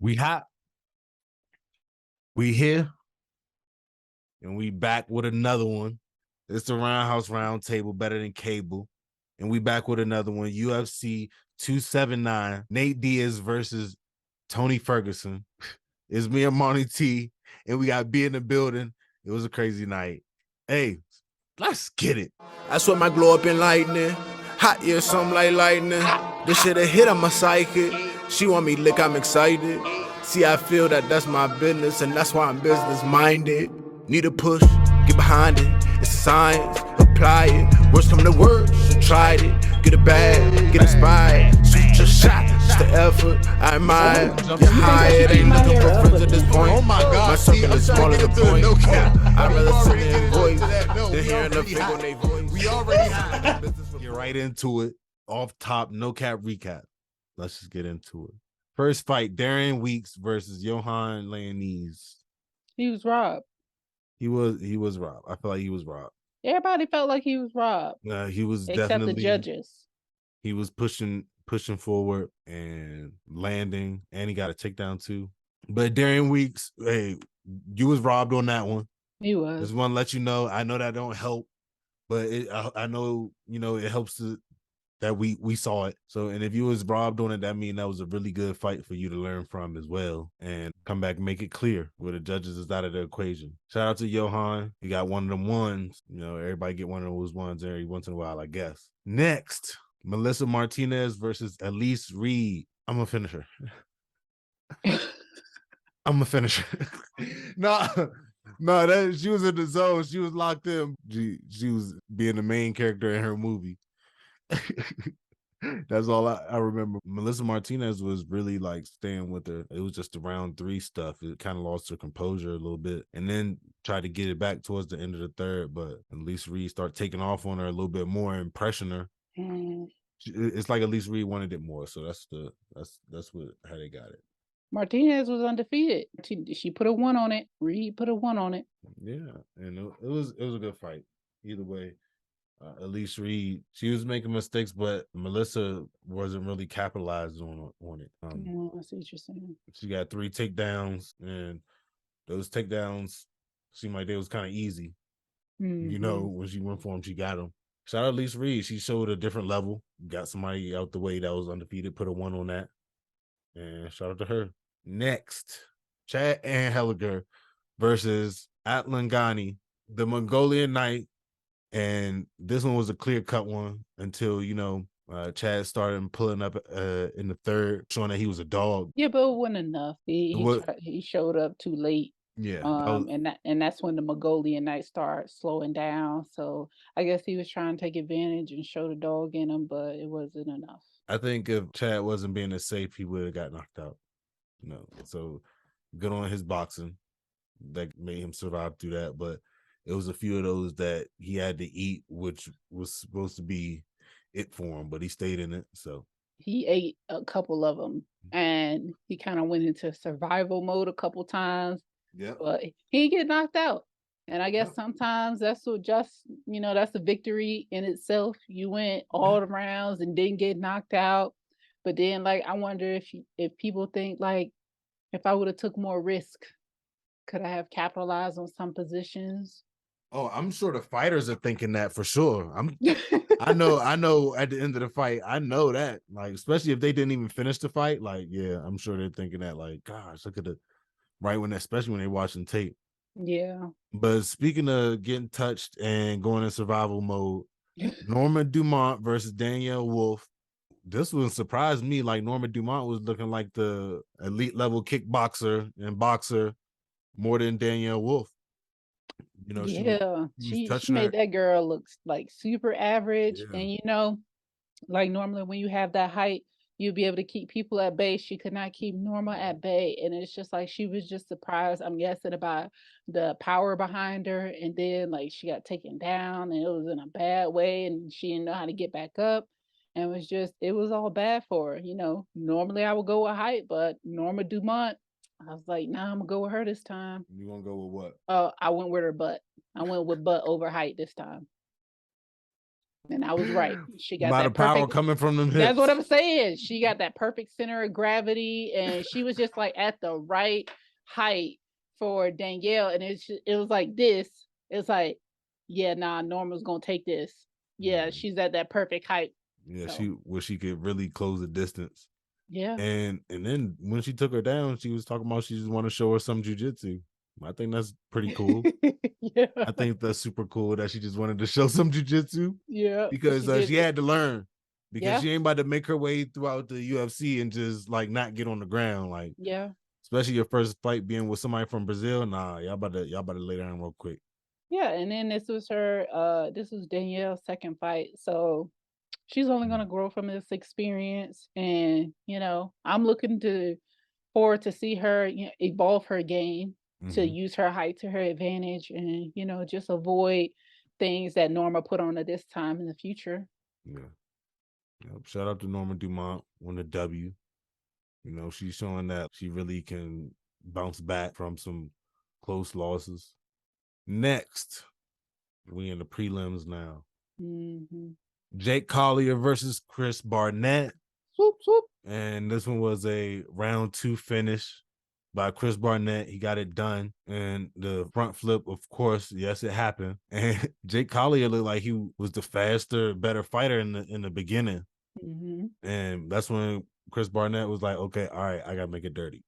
We hot. We here. And we back with another one. It's the RoundHouse RoundTable, better than cable. And we back with another one. UFC 279. Nate Diaz versus Tony Ferguson. It's me and Monty T. And we got B in the building. It was a crazy night. Hey, let's get it. I swear my glow up in lightning. Hot year, something like lightning. This shit a hit on my psychic. She want me lick, I'm excited. See, I feel that's my business, and that's why I'm business minded. Need a push, get behind it. It's science, apply it. Worst come to worst, you tried it. Get it bad, get inspired. Shoot your shot, just the effort. I admire. You're high, it ain't looking for friends at this point. Oh my God, my circle is smaller than the point. No cap. I'd rather sit in voice than hearing the figure on their voice. We already have. Get right into it. Off top, no cap recap. Let's just get into it. First fight, Darren Weeks versus Johann Leonese. He was robbed. He was robbed. I feel like he was robbed. Everybody felt like he was robbed. He was except definitely the judges. He was pushing forward and landing, and he got a takedown too. But Darren Weeks, hey, you was robbed on that one. He was. Just want to let you know. I know that don't help, but I know it helps that we saw it. So, and if you was robbed on it, that means that was a really good fight for you to learn from as well, and come back and make it clear where the judges is out of the equation. Shout out to Johann. You got one of them ones. Everybody get one of those ones every once in a while, I guess. Next, Melissa Martinez versus Elise Reed. I'm gonna finish her. I'm gonna finish her. No, she was in the zone. She was locked in. She was being the main character in her movie. That's all I remember. Melissa Martinez was really like staying with her. It was just the round 3 stuff. It kind of lost her composure a little bit, and then tried to get it back towards the end of the third. But Elise Reed started taking off on her a little bit more and pressing her. It's like Elise Reed wanted it more, so that's how they got it. Martinez was undefeated. She put a 1 on it. Reed put a 1 on it. Yeah, and it was a good fight either way. Elise Reed, she was making mistakes, but Melissa wasn't really capitalized on it. I see what you're saying. She got 3 takedowns, and those takedowns seemed like they was kind of easy. Mm-hmm. When she went for them, she got them. Shout out Elise Reed. She showed a different level. Got somebody out the way that was undefeated, put a 1 on that. And shout out to her. Next, Chad and Helliger versus Atlangani, the Mongolian Knight. And this one was a clear-cut one until, Chad started pulling up in the third, showing that he was a dog. Yeah, but it wasn't enough. He showed up too late. Yeah. And that's when the Mongolian Knight started slowing down. So I guess he was trying to take advantage and show the dog in him, but it wasn't enough. I think if Chad wasn't being as safe, he would have got knocked out. So good on his boxing that made him survive through that. But it was a few of those that he had to eat, which was supposed to be it for him, but he stayed in it. So he ate a couple of them, and he kind of went into survival mode a couple times. Yeah, but he get knocked out, and I guess sometimes that's that's a victory in itself. You went all the rounds and didn't get knocked out, but then I wonder if people think if I would have took more risk, could I have capitalized on some positions? Oh, I'm sure the fighters are thinking that for sure. I know at the end of the fight, I know that, especially if they didn't even finish the fight, I'm sure they're thinking that, gosh, look at the right when, especially when they're watching tape. Yeah. But speaking of getting touched and going in survival mode, Norma Dumont versus Danielle Wolfe. This one surprised me. Norma Dumont was looking like the elite level kickboxer and boxer more than Danielle Wolfe. She made that girl look super average. And normally when you have that height, you'll be able to keep people at bay. She could not keep Norma at bay. And it's just she was just surprised, I'm guessing, about the power behind her. And then she got taken down, and it was in a bad way, and she didn't know how to get back up. And it was all bad for her. Normally I would go with height, but Norma Dumont, I was like, nah, I'm gonna go with her this time. You gonna go with what? I went with her butt. I went with butt over height this time. And I was right. She got By the that power perfect. coming from them hips. That's what I'm saying. She got that perfect center of gravity, and she was just like at the right height for Danielle. And it was like this. It's like, yeah, nah, Norma's gonna take this. Yeah, she's at that perfect height. Yeah, so. She could really close the distance. Yeah. And then when she took her down, she was talking about she just want to show her some jujitsu. I think that's pretty cool. Yeah. I think that's super cool that she just wanted to show some jujitsu. Yeah. Because she had to learn. Because she ain't about to make her way throughout the UFC and just like not get on the ground. Like, yeah. Especially your first fight being with somebody from Brazil. Nah, y'all about to lay down real quick. Yeah, and then this was Danielle's second fight. So she's only going to grow from this experience. And, I'm looking forward to see her evolve her game to use her height to her advantage and, just avoid things that Norma put on her this time in the future. Yeah. Yep. Shout out to Norma Dumont on the W. She's showing that she really can bounce back from some close losses. Next, we in the prelims now. Jake Collier versus Chris Barnett. Swoop, swoop. And this one was a round 2 finish by Chris Barnett. He got it done. And the front flip, of course, yes, it happened. And Jake Collier looked like he was the faster, better fighter in the beginning. And that's when Chris Barnett was like, okay, all right, I got to make it dirty.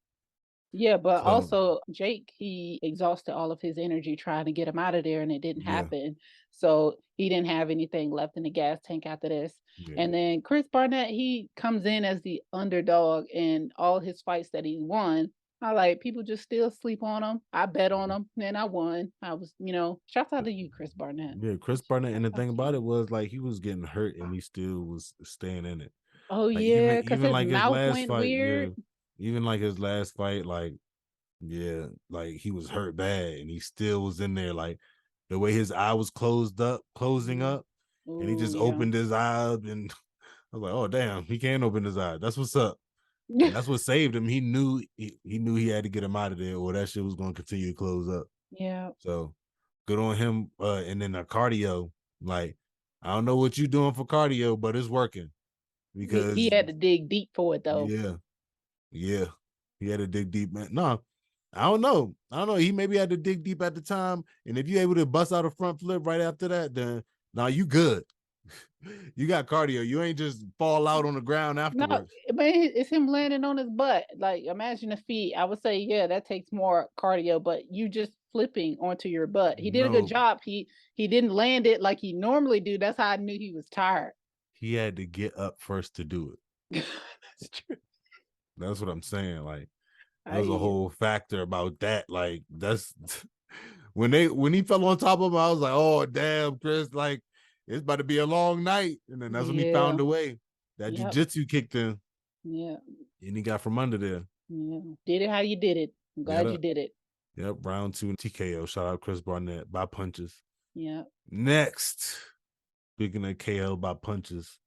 Yeah, but also Jake, he exhausted all of his energy trying to get him out of there, and it didn't happen. So he didn't have anything left in the gas tank after this. Yeah. And then Chris Barnett, he comes in as the underdog in all his fights that he won. People just still sleep on him. I bet on him, and I won. I was, shouts out to you, Chris Barnett. Yeah, Chris Barnett. And the thing about it was like he was getting hurt, and he still was staying in it. Oh yeah, because his like mouth his last went fight, weird. Yeah, even like his last fight, like he was hurt bad, and he still was in there. Like the way his eye was closing up, and he just opened his eye, and I was like, oh damn, he can't open his eye. That's what's up. And that's what saved him. He knew he had to get him out of there, or that shit was going to continue to close up. Yeah. So good on him. And then the cardio, like I don't know what you're doing for cardio, but it's working. Because he had to dig deep for it though. Yeah. He had to dig deep, man. No, I don't know. He maybe had to dig deep at the time. And if you're able to bust out a front flip right after that, then you good. You got cardio. You ain't just fall out on the ground afterwards. No, man, it's him landing on his butt. Like, imagine the feet. I would say, yeah, that takes more cardio, but you just flipping onto your butt. He did a good job. He didn't land it like he normally do. That's how I knew he was tired. He had to get up first to do it. That's true. That's what I'm saying. Like, there's a whole factor about that. Like, that's when he fell on top of him, I was like, oh damn, Chris, like it's about to be a long night. And then that's when he found a way. That jiu-jitsu kicked in. Yeah. And he got from under there. Yeah. Did it how you did it. I'm glad you did it. Yep. Round 2 TKO. Shout out Chris Barnett by punches. Yeah. Next, speaking of KO by punches,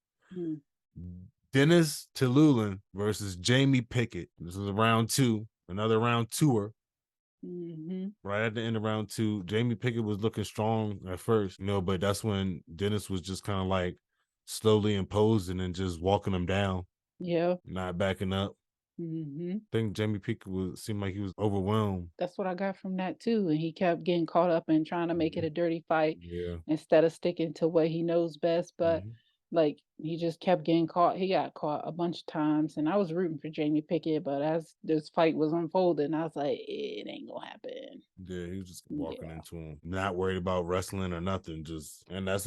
Dennis Tululin versus Jamie Pickett. This is a round 2, another round 2er. Right at the end of round 2, Jamie Pickett was looking strong at first, but that's when Dennis was just kind of like slowly imposing and just walking him down. Yeah. Not backing up. I think Jamie Pickett seemed like he was overwhelmed. That's what I got from that too. And he kept getting caught up and trying to make it a dirty fight instead of sticking to what he knows best. But like he just kept getting caught. He got caught a bunch of times, and I was rooting for Jamie Pickett. But as this fight was unfolding, I was like, it ain't gonna happen. Yeah, he was just walking into him, not worried about wrestling or nothing. And that's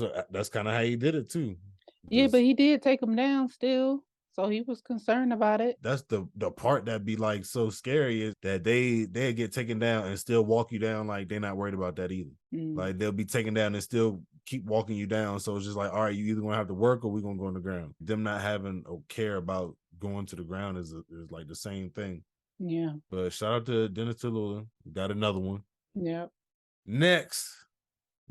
kind of how he did it too. Yeah, but he did take him down still. So he was concerned about it. That's the part that be like so scary is that they get taken down and still walk you down like they're not worried about that either. Like they'll be taken down and still keep walking you down. So it's just like, all right, you either gonna have to work or we're gonna go on the ground. Them not having a care about going to the ground is like the same thing. Yeah. But shout out to Dennis Tululin. Got another one. Yeah. Next,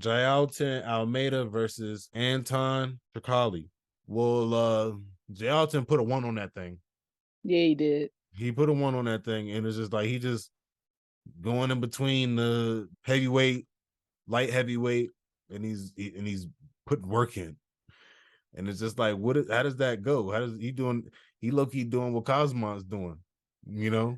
Jailton Almeida versus Anton Tricali. Well, Jailton put a 1 on that thing. Yeah, he did. He put a 1 on that thing, and it's just like he just going in between the heavyweight, light heavyweight, and he's putting work in. And it's just like, how does that go? How does he doing? He low-key doing what Cosmo's doing, you know?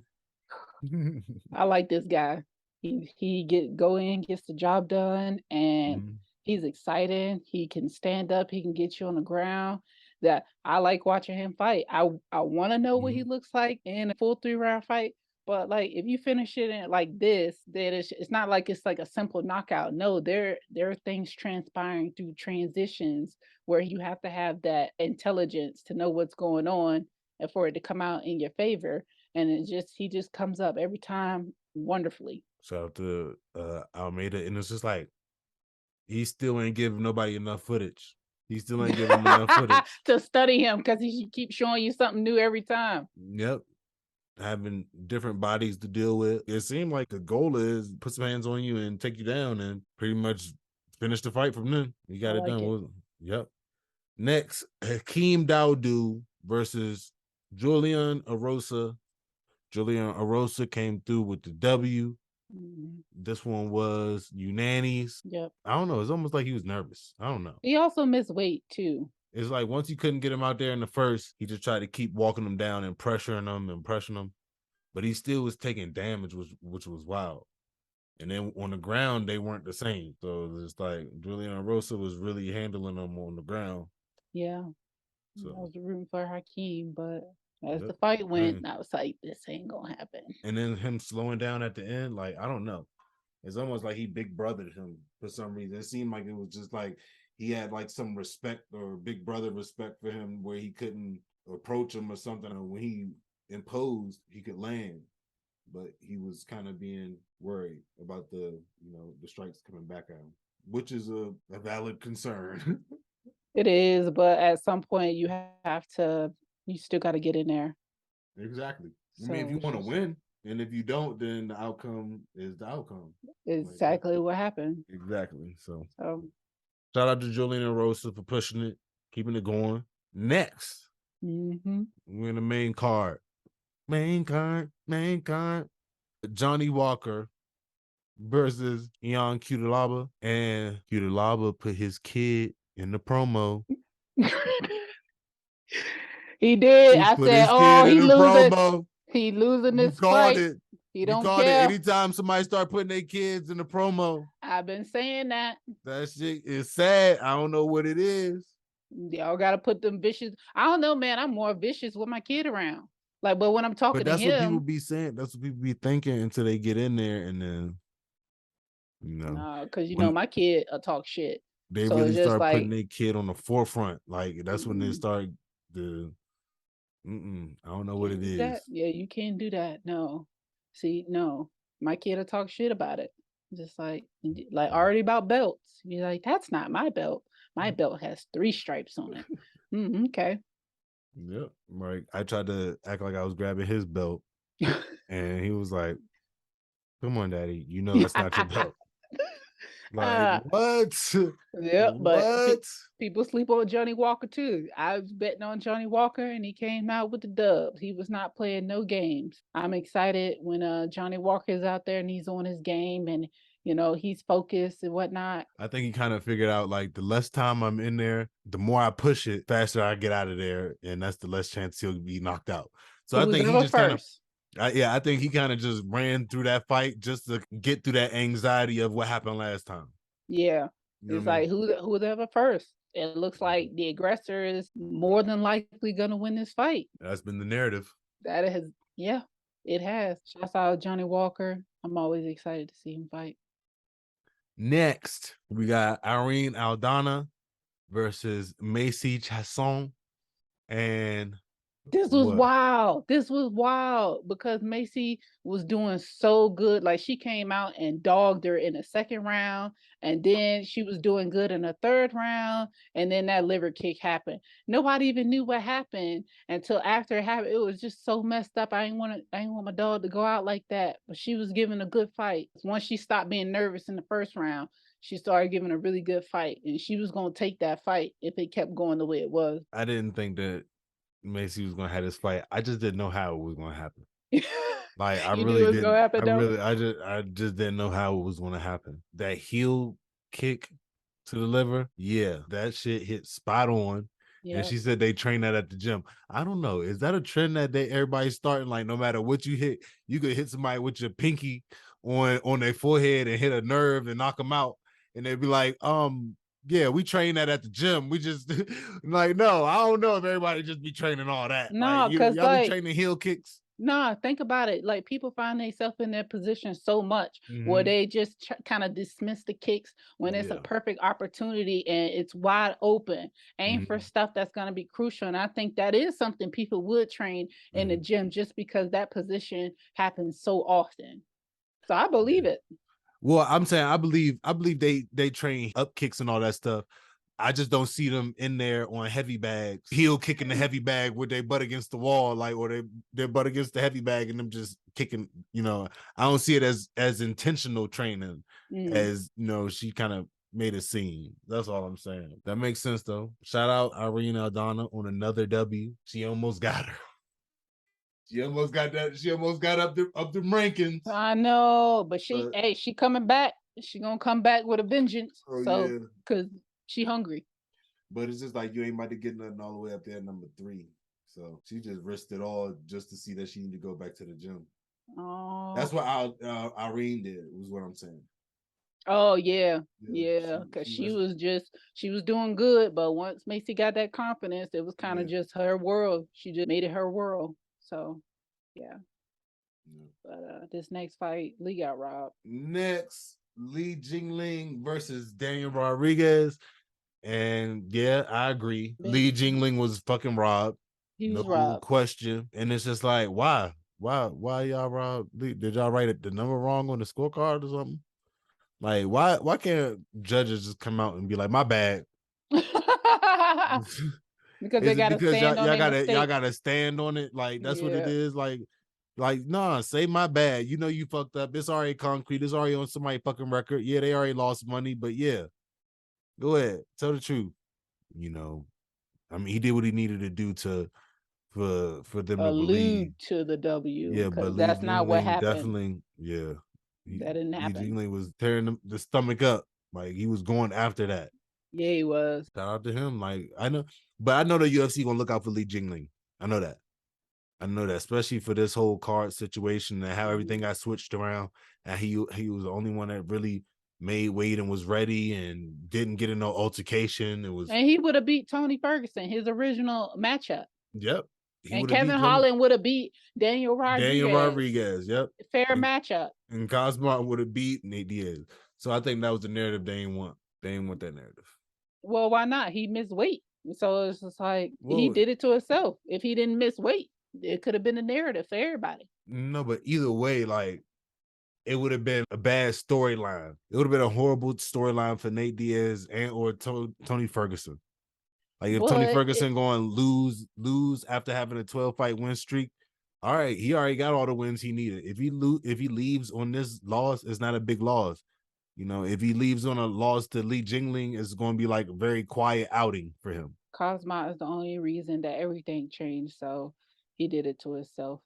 I like this guy. He go in, gets the job done, and he's excited. He can stand up. He can get you on the ground. That I like watching him fight. I want to know what he looks like in a full 3-round fight. But like, if you finish it in like this, then it's not like it's like a simple knockout. No, there are things transpiring through transitions where you have to have that intelligence to know what's going on and for it to come out in your favor. And he just comes up every time wonderfully. Shout out to Almeida, and it's just like he still ain't giving nobody enough footage. He still ain't giving them enough footage to study him because he keeps showing you something new every time. Yep. Having different bodies to deal with. It seemed like the goal is put some hands on you and take you down and pretty much finish the fight from then. You got it done. Yep. Next, Hakeem Dawodu versus Julian Rosa. Julian Rosa came through with the W. This one was unanimous. Yep. I don't know. It's almost like he was nervous. I don't know. He also missed weight too. It's like once you couldn't get him out there in the first, he just tried to keep walking him down and pressuring him. But he still was taking damage, which was wild. And then on the ground, they weren't the same. So it's like Julian Rosa was really handling them on the ground. Yeah. So. I was rooting for Hakeem, but as the fight went, I was like, this ain't gonna happen. And then him slowing down at the end, like, I don't know. It's almost like he big brothered him for some reason. It seemed like it was just like he had like some respect or big brother respect for him where he couldn't approach him or something. Or when he imposed, he could land. But he was kind of being worried about the strikes coming back at him, which is a valid concern. It is, but at some point you still got to get in there. Exactly. So, I mean, if you want to win, and if you don't, then the outcome is the outcome. Exactly what happened. Exactly. So shout out to Julian and Rosa for pushing it, keeping it going. Next, we're in the main card. Main card. Johnny Walker versus Ian Cutelaba. And Cutelaba put his kid in the promo. He did. I said, oh, he losing. Promo. He losing this fight. He don't care. Anytime somebody start putting their kids in the promo. I've been saying that. That shit is sad. I don't know what it is. Y'all got to put them vicious. I don't know, man. I'm more vicious with my kid around. Like, but when I'm talking to him. But that's what people be saying. That's what people be thinking until they get in there and then, No, because, my kid talk shit. They so really start putting their kid on the forefront. Like, that's when they start the... I don't know what it is. Yeah, you can't do that. No. See, no. My kid will talk shit about it. Just like already about belts. You're like, that's not my belt. My belt has 3 stripes on it. Okay. Yep. Right. I tried to act like I was grabbing his belt. And he was like, come on, Daddy. You know that's not your belt. Like, what? Yeah, but people sleep on Johnny Walker too. I was betting on Johnny Walker and he came out with the dubs. He was not playing no games. I'm excited when Johnny Walker is out there and he's on his game and he's focused and whatnot. I think he kind of figured out like the less time I'm in there, the more I push it, faster I get out of there, and that's the less chance he'll be knocked out. So I think he just kind of I think he kind of just ran through that fight just to get through that anxiety of what happened last time. Yeah. It's like, who's ever first? It looks like the aggressor is more than likely going to win this fight. That's been the narrative. That has, yeah, it has. Shouts out Johnny Walker. I'm always excited to see him fight. Next, we got Irene Aldana versus Macy Chasson. And this was wild. This was wild because Macy was doing so good. Like, she came out and dogged her in the 2nd round, and then she was doing good in the 3rd round, and then that liver kick happened. Nobody even knew what happened until after it happened. It was just so messed up. I didn't want my dog to go out like that, but she was giving a good fight. Once she stopped being nervous in the 1st round, she started giving a really good fight, and she was going to take that fight if it kept going the way it was. I didn't think that Macy was gonna have this fight. I just didn't know how it was gonna happen. Like, I really didn't. I just didn't know how it was gonna happen. That heel kick to the liver, yeah, that shit hit spot on. And she said they train that at the gym. I don't know. Is that a trend that everybody's starting? Like, no matter what you hit, you could hit somebody with your pinky on their forehead and hit a nerve and knock them out. And they'd be like, yeah, we train that at the gym. We just like, no, I don't know if everybody just be training all that. No, like, because y'all be training heel kicks. Nah, think about it. Like people find themselves in their position so much where they just kind of dismiss the kicks when it's a perfect opportunity and it's wide open. Aim for stuff that's going to be crucial. And I think that is something people would train in the gym just because that position happens so often. So I believe it. Well, I'm saying I believe they train up kicks and all that stuff. I just don't see them in there on heavy bags, heel kicking the heavy bag with their butt against the wall, like, or their butt against the heavy bag and them just kicking, I don't see it as intentional training as, she kind of made it seem. That's all I'm saying. That makes sense though. Shout out Irene Aldana on another W. She almost got her. She almost got that. She almost got up the rankings. I know, but she coming back. She gonna come back with a vengeance. Because she hungry. But it's just like you ain't about to get nothing all the way up there at number 3. So she just risked it all just to see that she need to go back to the gym. Oh, that's what Irene did. Was what I'm saying. Oh yeah. Because she was doing good, but once Macy got that confidence, it was kind of just her world. She just made it her world. So yeah. But this next fight, Lee got robbed. Next, Lee Jingling versus Daniel Rodriguez. And yeah, I agree. Lee Jingling was fucking robbed. He was robbed. Question. And it's just like, why? Why y'all robbed Lee? Did y'all write the number wrong on the scorecard or something? Like, why can't judges just come out and be like, my bad? Because they gotta stand on it. Y'all gotta stand on it. Like, that's what it is. Like, nah, say my bad. You fucked up. It's already concrete. It's already on somebody's fucking record. Yeah, they already lost money, but yeah. Go ahead. Tell the truth. I mean, he did what he needed to do for them to believe to the W. Yeah, but that's not what happened. Definitely, yeah. That didn't happen. Jingling was tearing the stomach up. Like, he was going after that. Yeah, he was. Shout out to him. Like, I know the UFC gonna look out for Lee Jingling. I know that, especially for this whole card situation and how everything got switched around. And he was the only one that really made weight and was ready and didn't get in no altercation. And he would have beat Tony Ferguson, his original matchup. Yep. And Kevin Holland would have beat Daniel Rodriguez. Yep. Fair matchup. And Cosmo would have beat Nate Diaz. So I think that was the narrative they didn't want. They didn't want that narrative. Well, why not? He missed weight. So it's just like, he did it to himself. If he didn't miss weight, it could have been a narrative for everybody. No, but either way, like, it would have been a bad storyline. It would have been a horrible storyline for Nate Diaz or Tony Ferguson. Like, if Tony Ferguson going lose after having a 12-fight win streak, all right, he already got all the wins he needed. If he leaves on this loss, it's not a big loss. If he leaves on a loss to Lee Jingling, it's going to be like a very quiet outing for him. Cosmo is the only reason that everything changed, so he did it to himself.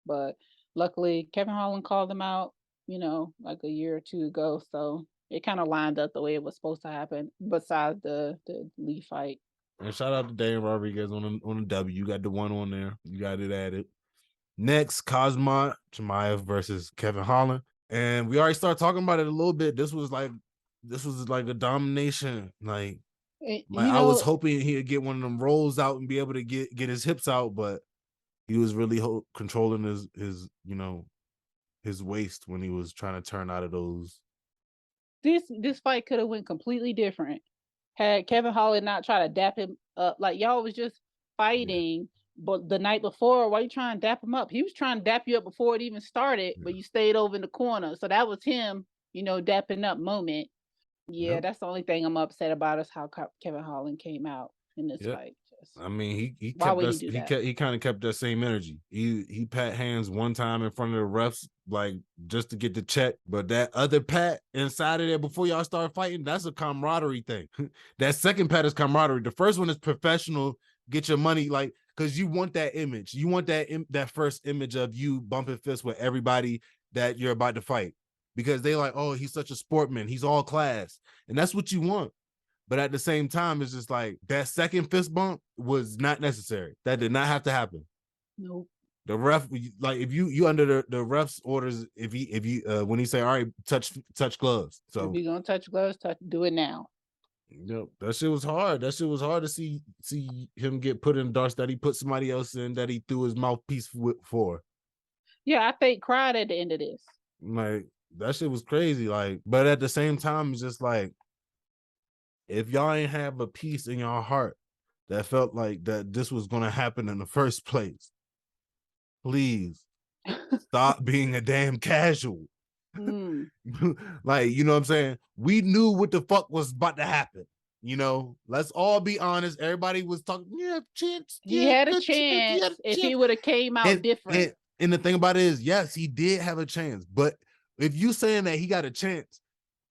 But luckily, Kevin Holland called him out, like a year or two ago, so it kind of lined up the way it was supposed to happen, besides the Lee fight. And shout out to Daniel Rodriguez on the W. You got the one on there. You got it added. Next, Cosmo Tamaya versus Kevin Holland. And we already started talking about it a little bit. This was like a domination. Like I was hoping he'd get one of them rolls out and be able to get his hips out, but he was really controlling his waist when he was trying to turn out of those. This fight could have went completely different had Kevin Holland not try to dap him up. Like, y'all was just fighting. But the night before, why you trying to dap him up? He was trying to dap you up before it even started, but you stayed over in the corner. So that was him, dapping up moment. Yeah, That's the only thing I'm upset about is how Kevin Holland came out in this fight. I mean, he kind of kept that same energy. He pat hands one time in front of the refs, like, just to get the check. But that other pat inside of there before y'all start fighting, that's a camaraderie thing. That second pat is camaraderie. The first one is professional. Get your money, like, because you want that image. You want that first image of you bumping fists with everybody that you're about to fight. Because they like, oh, he's such a sportsman. He's all class. And that's what you want. But at the same time, it's just like that second fist bump was not necessary. That did not have to happen. Nope. The ref, like if you under the ref's orders, if you when he say, all right, touch gloves. So if you're gonna touch gloves, do it now. Yep, that shit was hard. That shit was hard to see him get put in darts that he put somebody else in that he threw his mouthpiece for. Yeah, I fake cried at the end of this. Like that shit was crazy. Like, but at the same time, it's just like if y'all ain't have a peace in your heart that felt like that this was gonna happen in the first place, please stop being a damn casual. Like, you know what I'm saying? We knew what the fuck was about to happen. You know, let's all be honest. Everybody was talking, chance. He had a chance if he would have came out different. And the thing about it is, yes, he did have a chance. But if you saying that he got a chance,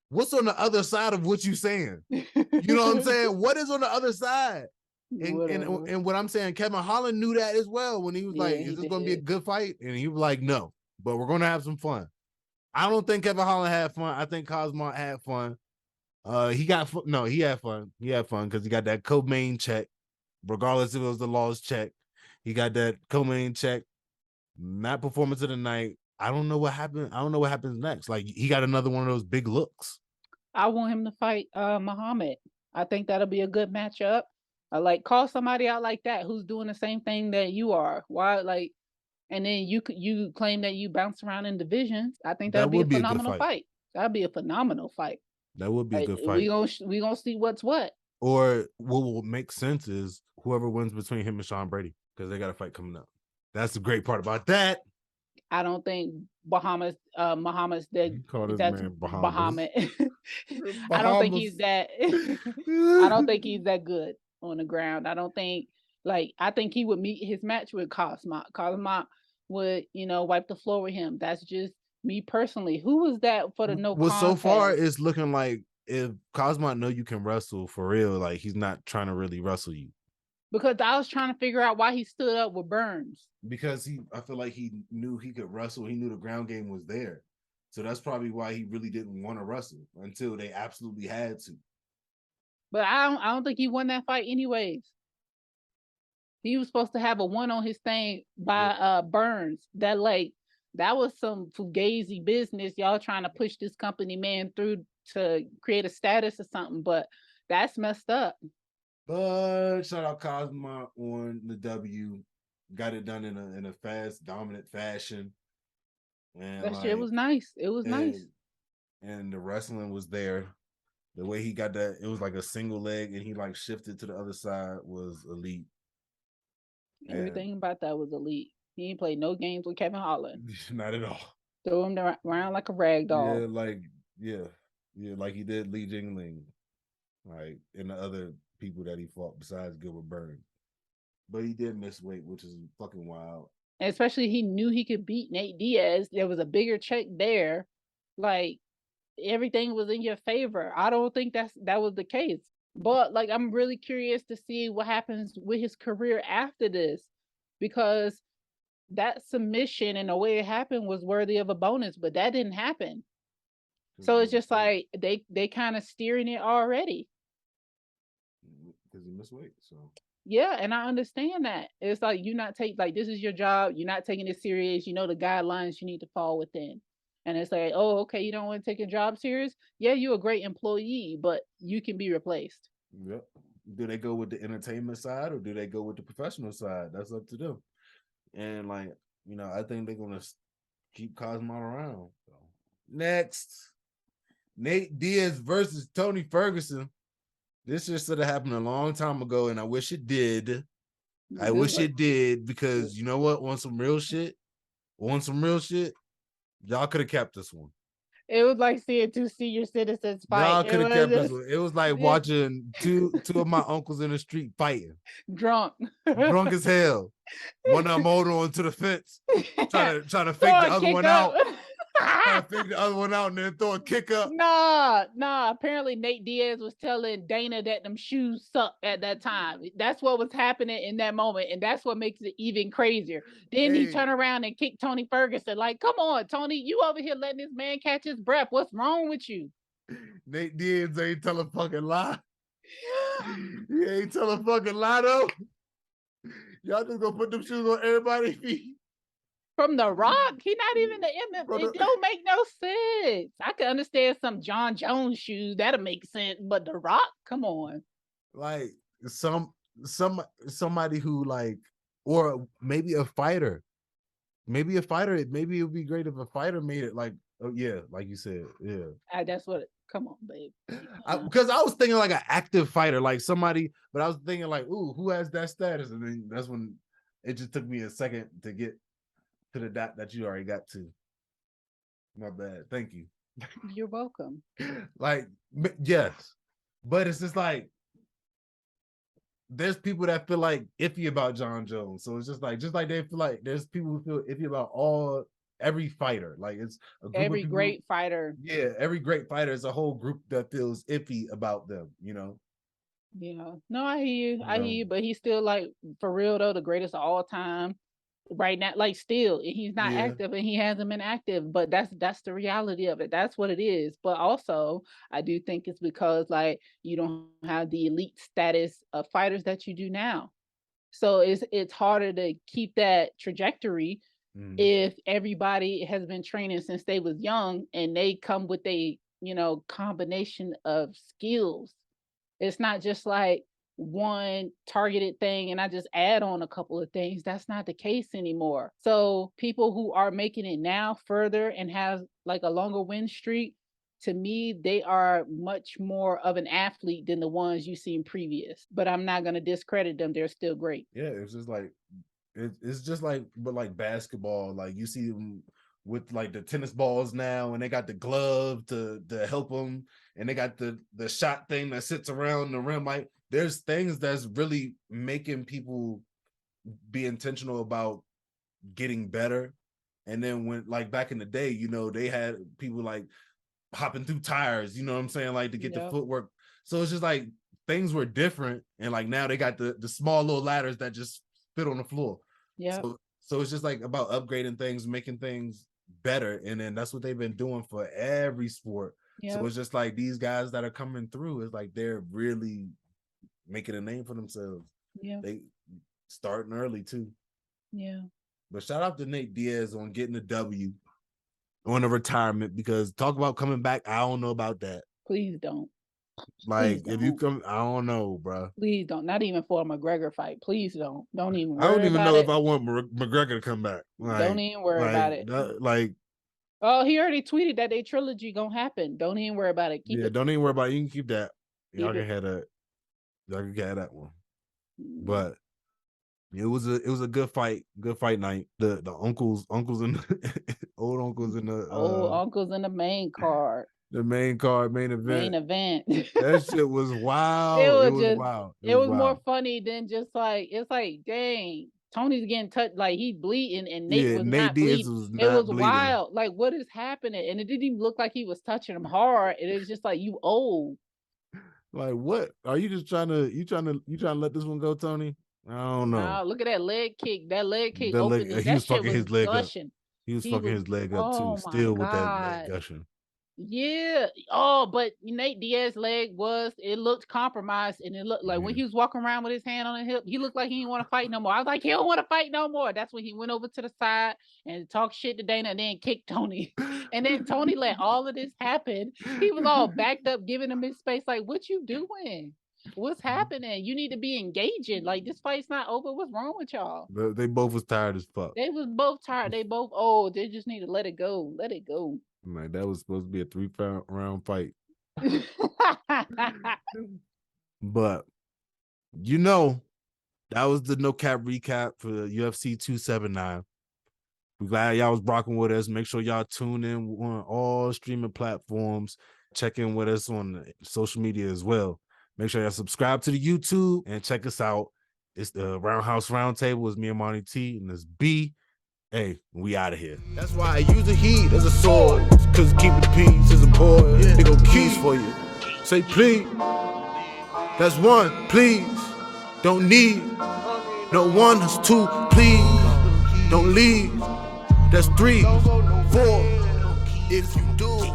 what's on the other side of what you saying? You know what I'm saying? What is on the other side? And what I'm saying, Kevin Holland knew that as well when he was like, is this going to be a good fight? And he was like, no, but we're going to have some fun. I don't think Kevin Holland had fun. I think Cosmo had fun. He had fun. He had fun because he got that co-main check, regardless if it was the lost check. He got that co-main check. Not performance of the night. I don't know what happened. I don't know what happens next. Like he got another one of those big looks. I want him to fight Muhammad. I think that'll be a good matchup. Like call somebody out like that who's doing the same thing that you are. Why like? And then you claim that you bounce around in divisions. I think that'd be a phenomenal fight. That'd be a phenomenal fight. That would be a good fight. We gonna see what's what. Or what will make sense is whoever wins between him and Sean Brady, because they got a fight coming up. That's the great part about that. I don't think Muhammad's that. That's Muhammad. I don't think he's that. I don't think he's that good on the ground. I don't think. Like, I think he would meet his match with Cosmo. Cosmo would, wipe the floor with him. That's just me personally. Who was that for the no contest? Well, so far, it's looking like if Cosmo know you can wrestle for real, like, he's not trying to really wrestle you. Because I was trying to figure out why he stood up with Burns. Because I feel like he knew he could wrestle. He knew the ground game was there. So that's probably why he really didn't want to wrestle until they absolutely had to. But I don't think he won that fight anyways. He was supposed to have a one on his thing by Burns. That was some fugazi business. Y'all trying to push this company man through to create a status or something, but that's messed up. But shout out Cosmo on the W. Got it done in a fast, dominant fashion. And that shit was nice. It was nice. And the wrestling was there. The way he got that, it was like a single leg and he shifted to the other side was elite. Everything about that was elite. He ain't played no games with Kevin Holland. Not at all. Throw him around like a rag doll. Yeah, like he did Lee Jingling, and the other people that he fought besides Gilbert Burns. But he did miss weight, which is fucking wild. And especially he knew he could beat Nate Diaz. There was a bigger check there. Like everything was in your favor. I don't think that was the case. But I'm really curious to see what happens with his career after this, because that submission and the way it happened was worthy of a bonus, but that didn't happen. So it's just like they kind of steering it already. Because he missed weight, so. Yeah, and I understand that. It's like you're not this is your job. You're not taking it serious. You know the guidelines you need to fall within. And it's like, oh, okay, you don't want to take your job serious? Yeah, you're a great employee, but you can be replaced. Yep. Do they go with the entertainment side or do they go with the professional side? That's up to them. And I think they're gonna keep Cosmo around. So. Next, Nate Diaz versus Tony Ferguson. This just should have happened a long time ago, and I wish it did. I wish it did, because you know what? On some real shit, y'all could have kept this one. It was like seeing two senior citizens fight. Y'all could have kept this one. It was like watching two of my uncles in the street fighting. Drunk as hell. One of them hold on to the fence, trying to fake the other one out. Trying to fake the other one out and then throw a kick up. Nah. Apparently Nate Diaz was telling Dana that them shoes sucked at that time. That's what was happening in that moment, and that's what makes it even crazier. Then he turned around and kicked Tony Ferguson. Like, come on, Tony, you over here letting this man catch his breath. What's wrong with you? Nate Diaz ain't tell a fucking lie. You ain't telling fucking Lotto. Y'all just gonna put them shoes on everybody's feet. From The Rock, he not even the MMA. It don't make no sense. I can understand some John Jones shoes, that'll make sense, but The Rock, come on. Like somebody who like, or maybe a fighter. Maybe it would be great if a fighter made it like, oh yeah, like you said, yeah. That's what. Come on, babe. Because I was thinking like an active fighter, like somebody, but I was thinking like, ooh, who has that status? And then that's when it just took me a second to get to the dot that you already got to. My bad. Thank you. You're welcome. Like, yes, but it's just like there's people that feel like iffy about John Jones, so it's just like they feel like there's people who feel iffy about every fighter. Like it's a group every of people, great fighter. Yeah, every great fighter is a whole group that feels iffy about them. Yeah. No, I hear you. I hear you, but he's still like, for real though, the greatest of all time. Right now, like still, he's not active and he hasn't been active, but that's the reality of it. That's what it is. But also, I do think it's because like you don't have the elite status of fighters that you do now, so it's harder to keep that trajectory if everybody has been training since they was young and they come with a combination of skills. It's not just like one targeted thing and I just add on a couple of things. That's not the case anymore. So people who are making it now further and have like a longer win streak, to me, they are much more of an athlete than the ones you seen previous. But I'm not going to discredit them. They're still great. Yeah, it's just like but like basketball, like you see them with like the tennis balls now, and they got the glove to help them, and they got the shot thing that sits around the rim. Like there's things that's really making people be intentional about getting better. And then when like back in the day, they had people like hopping through tires, you know what I'm saying? Like to get the footwork. So it's just like things were different. And like now they got the small little ladders that just fit on the floor. Yeah. So it's just like about upgrading things, making things better. And then that's what they've been doing for every sport. Yep. So it's just like these guys that are coming through, it's like they're really making a name for themselves. Yeah. They starting early too. Yeah. But shout out to Nate Diaz on getting a W on a retirement, because talk about coming back. I don't know about that. Please don't. Like, if you come, I don't know, bro. Please don't. Not even for a McGregor fight. Please don't. Don't even worry about it. I don't even know if I want McGregor to come back. Like, don't even worry about it. Oh, he already tweeted that a trilogy gonna happen. Don't even worry about it. Keep it. Don't even worry about it. You can keep that. Y'all can have that. Y'all can get that one. But it was a good fight night. The uncles and old uncles in the old uncles in the main card. The main card, main event. That shit was wild. It was wild. It was more funny than just like, it's like, dang, Tony's getting touched, like he's bleeding, and Nate was not bleeding. It was wild. Like, what is happening? And it didn't even look like he was touching him hard. It is just like, you old. Like, what? Are you just trying to let this one go, Tony? I don't know. Nah, look at that leg kick. That leg kick he was fucking his leg gushing. up. He was fucking his leg up too. Still with that leg gushing. Yeah. Oh, but Nate Diaz's leg looked compromised, and it looked like when he was walking around with his hand on the hip, he looked like he didn't want to fight no more. I was like, he don't want to fight no more. That's when he went over to the side and talked shit to Dana and then kicked Tony. And then Tony let all of this happen. He was all backed up, giving him his space. Like, what you doing? What's happening? You need to be engaging. Like, this fight's not over. What's wrong with y'all? They both was tired as fuck. They was both tired. They both old. They just need to let it go. Let it go. Like, that was supposed to be a 3-round fight. But that was the no cap recap for UFC 279. We're glad y'all was rocking with us. Make sure y'all tune in on all streaming platforms. Check in with us on social media as well. Make sure y'all subscribe to the YouTube and check us out. It's the RoundHouse RoundTable. It's me and Monty T, and it's B. Hey, we out of here. That's why I use the heat as a sword, cause keeping the peace is important. They go keys for you. Say please. That's one, please. Don't need. No one, that's two, please. Don't leave. That's 3, 4. If you